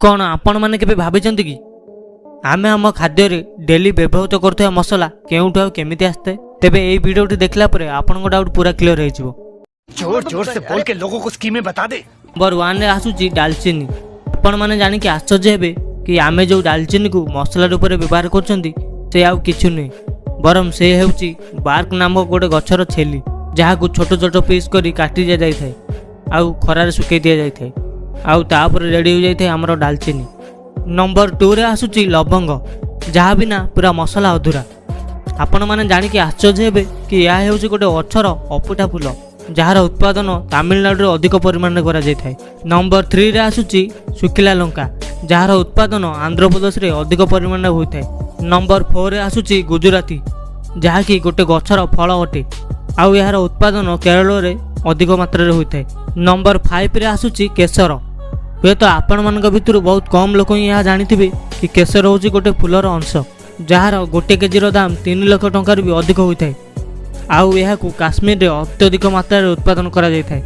कौन आपण मैंने केबे भाविचंती कि आमे आम खाद्य डेली व्यवहृत करुवा मसला केउठु आ केमिति आस्ते तेबे एई वीडियोटी देखला परे आपनको डाउट पूरा क्लियर हो जिवो। जोर जोर से बोल के लोगों को स्कीमें बता दे। नंबर 1 रे आसुची दालचीनी। आपण माने जानि कि आश्चर्य हेबे कि आमे जो दालचीनी को मसला रूप में व्यवहार करछंती से आउ किछु नै बरम से हेउची बार्क नामक गोटे गछर छेली जहाँ को छोट छोट पीस करी काटी दिया जाय थाए आउ खरारे सुकै दिया जाय थाए आउ तापर रेडी हो जाय थाए हमरो दालचीनी। नंबर 2 रे आसुची लवंग जहाँ बिना पूरा मसला अधूरा। आपण माने जानि कि आश्चर्य हेबे कि या हेउची गोटे गछर अपुटा फूल जार उत्पादन तमिलनाडु रे अधिक परिमाण में करा जाय थाए। नंबर 3 रे आसुची सुखिला लंका जार उत्पादन आंध्र प्रदेश रे अधिक परिमाण में होता है। नंबर 4 रे आसुची गुजराती जहाँ कि गोटे गछर फल अटे आउ यार उत्पादन केरल रे अधिक मात्रा रे होता है। नंबर 5 रे आसुची केसर। हुए तो आपण मान भितर बहुत कम लोक यह जानिथिबे कि केसर होची गोटे फूलर अंश जार गोटे केजी दाम 3 लाख टंकार भी अधिक होता है आउ यह काश्मीर रे अत्यधिक मात्रा रे उत्पादन करा जाय थाए।